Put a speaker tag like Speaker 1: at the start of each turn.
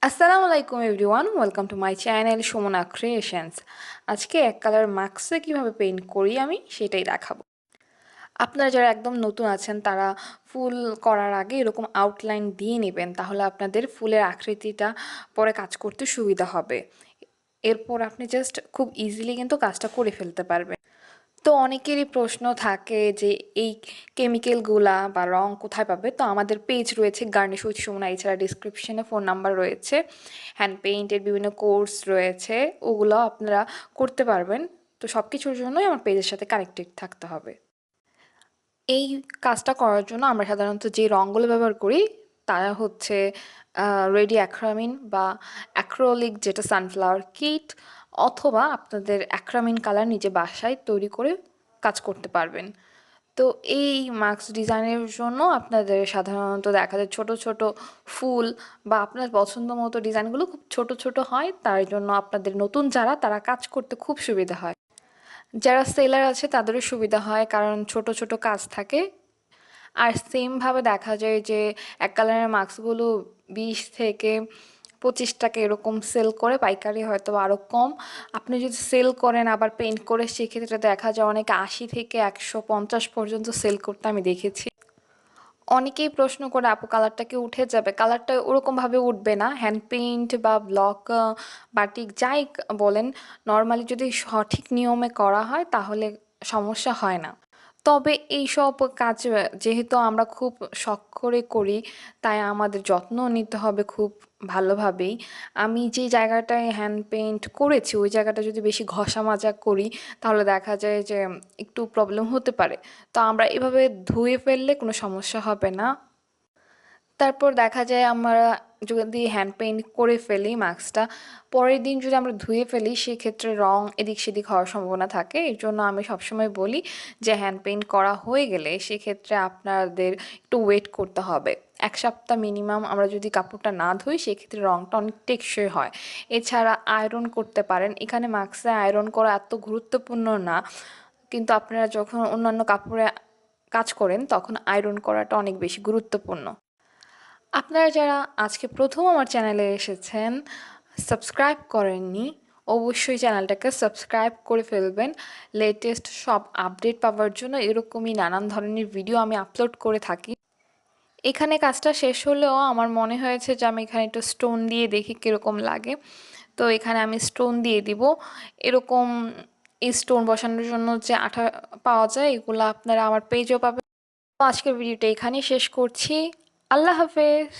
Speaker 1: আসসালামু আলাইকুম everyone, welcome to my channel Sumana creations. আজকে এক কালার মাস্কে কিভাবে পেইন্ট করি আমি সেটাই দেখাবো। আপনারা যারা একদম নতুন আছেন তারা ফুল করার আগে এরকম আউটলাইন দিয়ে নেবেন, তাহলে আপনাদের ফুলের আকৃতিটা পরে কাজ করতে সুবিধা হবে। এরপর আপনি জাস্ট খুব ইজিলি কিন্তু কাজটা করে ফেলতে পারবেন। তো অনেকেরই প্রশ্ন থাকে যে এই কেমিক্যালগুলা বা রং কোথায় পাবে। তো আমাদের পেজ রয়েছে গার্নিশ উইথ সুমনা, এছাড়া ডিসক্রিপশনে ফোন নাম্বার রয়েছে, হ্যান্ড পেইন্টের বিভিন্ন কোর্স রয়েছে, ওগুলো আপনারা করতে পারবেন। তো সব কিছুর জন্যই আমার পেজের সাথে কানেক্টেড থাকতে হবে। এই কাজটা করার জন্য আমরা সাধারণত যে রঙগুলো ব্যবহার করি তারা হচ্ছে রেডি অ্যাক্রামিন বা অ্যাক্রোলিক, যেটা সানফ্লাওয়ার কিট, অথবা আপনাদের অ্যাক্রামিন কালার নিজে বাসায় তৈরি করে কাজ করতে পারবেন। তো এই মাস্ক ডিজাইনের জন্য আপনাদের সাধারণত দেখা যায় ছোট ছোট ফুল বা আপনার পছন্দ মতো ডিজাইনগুলো খুব ছোট ছোট হয়, তার জন্য আপনাদের নতুন যারা তারা কাজ করতে খুব সুবিধা হয়। যারা সেলার আছে তাদেরও সুবিধা হয়, কারণ ছোট ছোট কাজ থাকে। আর সেমভাবে দেখা যায় যে এক কালারের মাস্কগুলো 20 থেকে 25 টাকা এরকম সেল করে, পাইকারি হয়তো আরও কম। আপনি যদি সেল করেন আবার পেইন্ট করে, সেক্ষেত্রে দেখা যায় অনেকে 80 থেকে 150 পর্যন্ত সেল করতে আমি দেখেছি। অনেকেই প্রশ্ন করে, আপু কালারটা কি উঠে যাবে? কালারটা ওরকমভাবে উঠবে না। হ্যান্ড পেইন্ট বা ব্লক বাটিক যাই বলেন, নর্মালি যদি সঠিক নিয়মে করা হয় তাহলে সমস্যা হয় না। তবে এইসব কাজ যেহেতু আমরা খুব শখ করে করি, তাই আমাদের যত্ন নিতে হবে খুব ভালোভাবেই। আমি যে জায়গাটায় হ্যান্ড পেইন্ট করেছি ওই জায়গাটা যদি বেশি ঘষা মাজা করি তাহলে দেখা যায় যে একটু প্রবলেম হতে পারে। তো আমরা এভাবে ধুয়ে ফেললে কোনো সমস্যা হবে না। তারপর দেখা যায় আমরা যদি হ্যান্ড পেইন্ট করে ফেলি মাস্কটা, পরের দিন যদি আমরা ধুয়ে ফেলি সেক্ষেত্রে রং এদিক সেদিক হওয়ার সম্ভাবনা থাকে। এর জন্য আমি সবসময় বলি যে হ্যান্ড পেইন্ট করা হয়ে গেলে সেক্ষেত্রে আপনাদের একটু ওয়েট করতে হবে। 1 সপ্তাহ মিনিমাম আমরা যদি কাপড়টা না ধুই সেক্ষেত্রে রংটা অনেক টেকসই হয়। এছাড়া আয়রন করতে পারেন। এখানে মাস্কে আয়রন করা এত গুরুত্বপূর্ণ না, কিন্তু আপনারা যখন অন্যান্য কাপড়ে কাজ করেন তখন আয়রন করাটা অনেক বেশি গুরুত্বপূর্ণ। আপনারা যারা আজকে প্রথম আমার চ্যানেলে এসেছেন, সাবস্ক্রাইব করেননি, অবশ্যই চ্যানেলটাকে সাবস্ক্রাইব করে ফেলবেন। লেটেস্ট সব আপডেট পাওয়ার জন্য এরকমই নানান ধরনের ভিডিও আমি আপলোড করে থাকি। এখানে কাজটা শেষ হলেও আমার মনে হয়েছে যে আমি এখানে একটু স্টোন দিয়ে দেখি কীরকম লাগে। তো এখানে আমি স্টোন দিয়ে দিব। এরকম এই স্টোন বসানোর জন্য যে আঠা পাওয়া যায় এগুলো আপনারা আমার পেজেও পাবেন। তো আজকের ভিডিওটা এখানেই শেষ করছি। আল্লাহ হাফেজ।